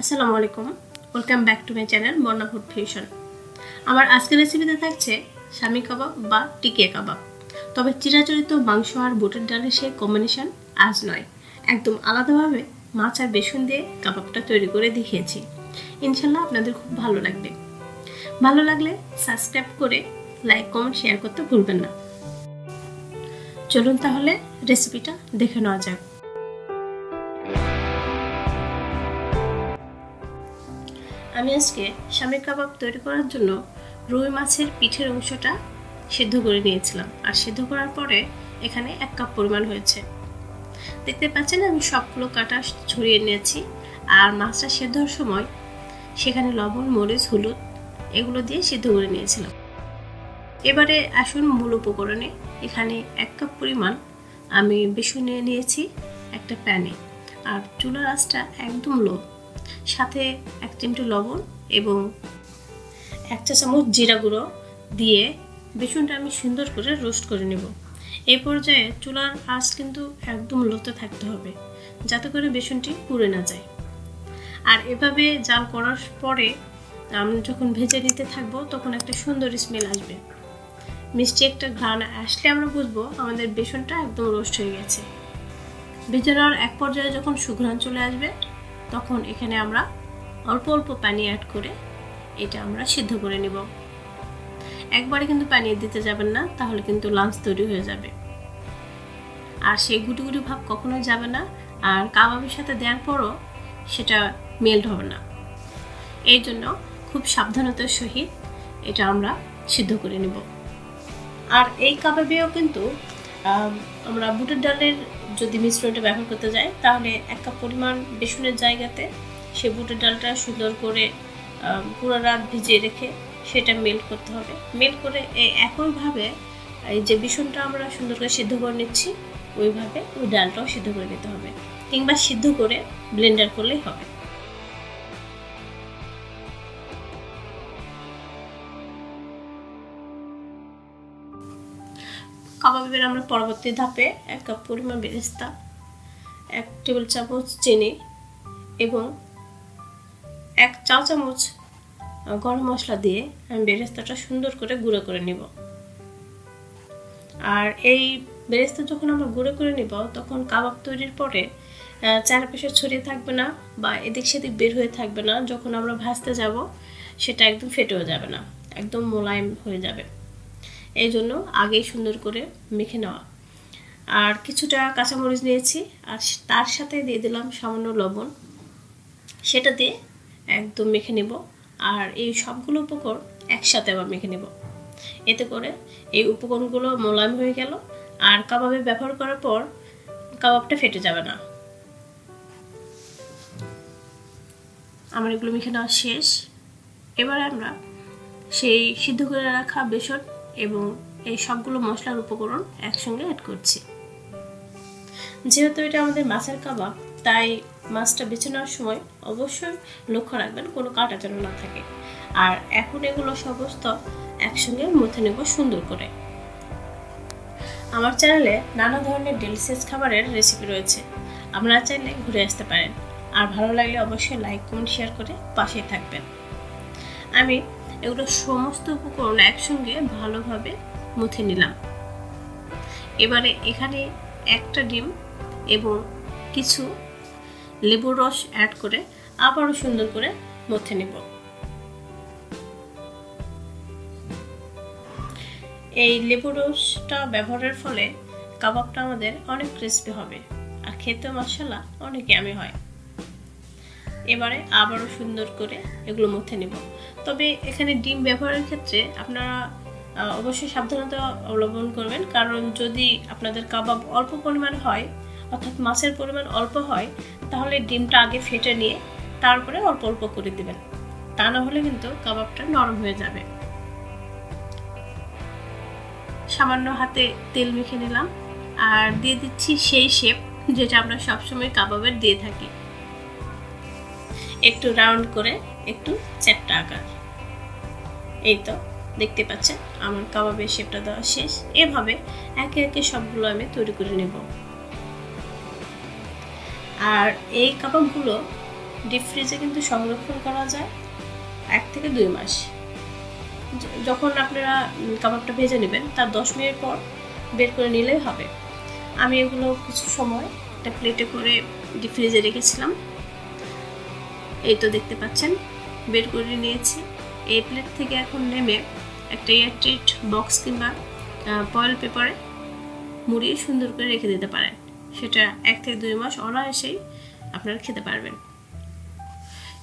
আসসালামু আলাইকুম, welcome back to my channel Borna food fusion. আমার আজকের রেসিপিতে থাকছে শামি কাবাব বা টিকিয়া কাবাব। তবে চিরাচরিত মাংস আর বুটের ডালের সেই কম্বিনেশন আজ নয়, একদম আলাদাভাবে মাছ আর বেসন দিয়ে কাবাবটা তৈরি করে দেখিয়েছি। ইনশাল্লাহ আপনাদের খুব ভালো লাগবে। ভালো লাগলে সাবস্ক্রাইব করে লাইক কমেন্ট শেয়ার করতে ভুলবেন না। চলুন তাহলে রেসিপিটা দেখে নেওয়া যাক। আমি আজকে শামি কাবাব তৈরি করার জন্য রুই মাছের পিঠের অংশটা সিদ্ধ করে নিয়েছিলাম, আর সিদ্ধ করার পরে এখানে 1 কাপ পরিমাণ হয়েছে। দেখতে পাচ্ছেন আমি সবগুলো কাটা ছড়িয়ে নিয়েছি, আর মাছটা সিদ্ধ হওয়ার সময় সেখানে লবণ, মরিচ, হলুদ এগুলো দিয়ে সিদ্ধ করে নিয়েছিলাম। এবারে আসুন মূল উপকরণে। এখানে 1 কাপ পরিমাণ আমি বেসন নিয়ে নিয়েছি একটা প্যানে, আর চুলার আঁচটা একদম লো। সাথে 1 চিমটি লবণ এবং 1 চা চামচ জিরা গুঁড়ো দিয়ে বেসনটা আমি সুন্দর করে রোস্ট করে নেব। এই পর্যায়ে চুলার আঁচ কিন্তু একদম লোতে থাকতে হবে, যাতে করে বেসনটি পুড়ে না যায়। আর এভাবে জাল করার পরে আমি যখন ভেজে নিতে থাকবো তখন একটা সুন্দর স্মেল আসবে, মিষ্টি একটা ঘ্রাণ আসলে আমরা বুঝবো আমাদের বেসনটা একদম রোস্ট হয়ে গেছে। ভেজে নেওয়ার এক পর্যায়ে যখন সুঘ্রাণ চলে আসবে তখন এখানে আমরা অল্প অল্প পানি অ্যাড করে এটা আমরা সিদ্ধ করে নিব। একবারে কিন্তু পানি দিতে যাবেন না, তাহলে কিন্তু লাঞ্চ তৈরি হয়ে যাবে, আর সেই গুটি গুটি ভাব কখনোই যাবে না। আর কাবাবের সাথে দেওয়ার পরও সেটা মেল্ট হবে না। এই জন্য খুব সাবধানতার সহিত এটা আমরা সিদ্ধ করে নিব। আর এই কাবাবেও কিন্তু আমরা বুটের ডালের যদি মিশ্রণটা ব্যবহার করতে যাই, তাহলে 1 কাপ পরিমাণ বেসনের জায়গাতে সে বুটের ডালটা সুন্দর করে পুরো রাত ভিজিয়ে রেখে সেটা মেল্ট করতে হবে। মেল্ট করে একইভাবে এই যে বেসনটা আমরা সুন্দর করে সিদ্ধ করে নিচ্ছি, ওইভাবে ওই ডালটাও সিদ্ধ করে নিতে হবে, কিংবা সিদ্ধ করে ব্লেন্ডার করলেই হবে। কাবাবের আমরা পরবর্তী ধাপে 1 কাপ পরিমাণ বেরেস্তা, 1 টেবিল চামচ চিনি এবং 1 চা চামচ গরম মশলা দিয়ে আমি বেরেস্তাটা সুন্দর করে গুঁড়ো করে নিব। আর এই বেরেস্তা যখন আমরা গুঁড়ো করে নিব তখন কাবাব তৈরির পরে চারপাশে ছড়িয়ে থাকবে না বা এদিক সেদিক বের হয়ে থাকবে না। যখন আমরা ভাজতে যাব সেটা একদম ফেটেও যাবে না, একদম মোলায়েম হয়ে যাবে। এই জন্য আগেই সুন্দর করে মেখে নেওয়া। আর কিছুটা কাঁচামরিচ নিয়েছি, আর তার সাথে দিয়ে দিলাম সামান্য লবণ, সেটা দিয়ে একদম মেখে নেব। আর এই সবগুলো উপকরণ একসাথে আবার মেখে নেব, এতে করে এই উপকরণগুলো মোলায়েম হয়ে গেল, আর কাবাবে ব্যবহার করার পর কাবাবটা ফেটে যাবে না। আমার এগুলো মেখে নেওয়া শেষ। এবার আমরা সেই সিদ্ধ করে রাখা বেসন এবং এই সবগুলো মশলার উপকরণ একসঙ্গে অ্যাড করছি। যেহেতু এটা আমাদের মাছের কাবাব, তাই মাছটা বেছে নেওয়ার সময় অবশ্যই লক্ষ্য রাখবেন কোনো কাটা যেন না থাকে। আর এখন এগুলো সমস্ত একসঙ্গে মথে নেব সুন্দর করে। আমার চ্যানেলে নানা ধরনের ডেলিশিয়াস খাবারের রেসিপি রয়েছে, আপনারা চাইলে ঘুরে আসতে পারেন। আর ভালো লাগলে অবশ্যই লাইক কমেন্ট শেয়ার করে পাশেই থাকবেন। আমি এগুলো সমস্ত উপকরণ একসঙ্গে ভালোভাবে মুছে নিলাম। এবারে এখানে একটা ডিম এবং কিছু লেবুর রস অ্যাড করে আবারও সুন্দর করে মুছে নেব। এই লেবুর রসটা ব্যবহারের ফলে কাবাবটা আমাদের অনেক ক্রিস্পি হবে, আর খেতে মাশাআল্লাহ অনেক ইয়ামি হয়। এবারে আবারও সুন্দর করে এগুলো মুছে নেব। তবে এখানে ডিম ব্যবহারের ক্ষেত্রে আপনারা অবশ্যই সাবধানতা অবলম্বন করবেন, কারণ যদি আপনাদের কাবাব অল্প পরিমাণ হয়, অর্থাৎ মাছের পরিমাণ অল্প হয়, তাহলে ডিমটা আগে ফেটে নিয়ে তারপরে অল্প অল্প করে দিবেন। তা না হলে কিন্তু কাবাবটা নরম হয়ে যাবে। সামান্য হাতে তেল মেখে নিলাম, আর দিয়ে দিচ্ছি সেই শেপ যেটা আমরা সবসময় কাবাবের দিয়ে থাকি, একটু রাউন্ড করে, একটু চ্যাপ্টা আকার। এই তো দেখতে পাচ্ছেন আমার কাবাবের শেপটা দেওয়া শেষ। এভাবে একে একে সবগুলো আমি তৈরি করে নেব। আর এই কাবাবগুলো ডিপ ফ্রিজে কিন্তু সংরক্ষণ করা যায় 1 থেকে 2 মাস। যখন আপনারা কাবাবটা ভেজে নেবেন তার 10 মিনিট পর বের করে নিলেই হবে। আমি এগুলো কিছু সময় একটা প্লেটে করে ডিপ ফ্রিজে রেখেছিলাম। এই তো দেখতে পাচ্ছেন বের করে নিয়েছি। এই প্লেট থেকে এখন নেমে একটা এয়ারটাইট বক্স কিংবা ফয়েল পেপারে মুড়িয়ে সুন্দর করে রেখে দিতে পারেন। সেটা 1 থেকে 2 মাস অনায়াসেই আপনারা খেতে পারবেন।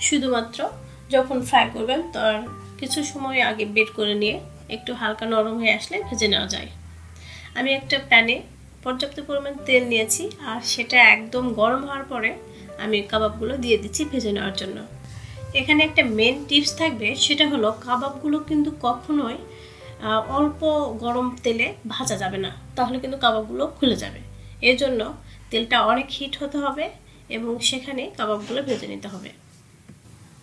শুধুমাত্র যখন ফ্রাই করবেন তার কিছু সময় আগে বের করে নিয়ে একটু হালকা নরম হয়ে আসলে ভেজে নেওয়া যায়। আমি একটা প্যানে পর্যাপ্ত পরিমাণ তেল নিয়েছি আর সেটা একদম গরম হওয়ার পরে আমি কাবাবগুলো দিয়ে দিচ্ছি ভেজে নেওয়ার জন্য। এখানে একটা মেন টিপস থাকবে, সেটা হলো কাবাবগুলো কিন্তু কখনোই অল্প গরম তেলে ভাজা যাবে না, তাহলে কিন্তু কাবাবগুলো খুলে যাবে। এর জন্য তেলটা অনেক হিট হতে হবে এবং সেখানে কাবাবগুলো ভেজে নিতে হবে।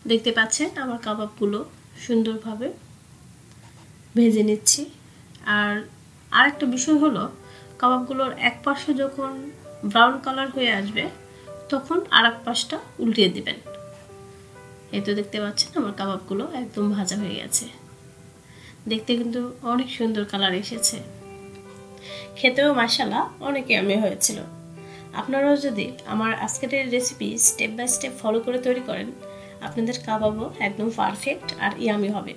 দেখতে পাচ্ছেন আমার কাবাবগুলো সুন্দরভাবে ভেজে নিচ্ছি। আর আরেকটা বিষয় হলো কাবাবগুলোর এক পাশে যখন ব্রাউন কালার হয়ে আসবে তখন আরেক পাশটা উল্টিয়ে দিবেন। এই তো দেখতে পাচ্ছেন আমার কাবাবগুলো একদম ভাজা হয়ে গেছে। দেখতে কিন্তু অনেক সুন্দর কালার এসেছে, খেতেও মাশাআল্লাহ অনেক ইয়ামি হয়েছিল। আপনারাও যদি আমার আজকের recipe step by step follow করে তৈরি করেন, আপনাদের কাবাবও একদম পারফেক্ট আর ইয়ামি হবে।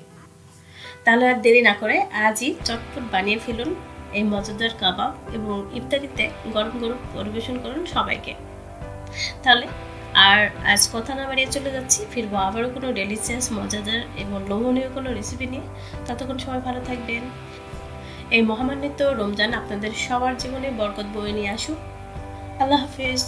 তাহলে আর দেরি না করে আজই চটপট বানিয়ে ফেলুন এই মজাদার কাবাব এবং ইফতারিতে গরম গরম পরিবেশন করুন সবাইকে। তাহলে আর আজ কথা না বাড়িয়ে চলে যাচ্ছি, ফিরবো আবারও কোনো ডেলিশিয়াস মজাদার এবং লোভনীয় কোনো রেসিপি নিয়ে। ততক্ষণ সবাই ভালো থাকবেন। এই মহামান্বিত রমজান আপনাদের সবার জীবনে বরকত বয়ে নিয়ে আসুক। আল্লাহ হাফেজ।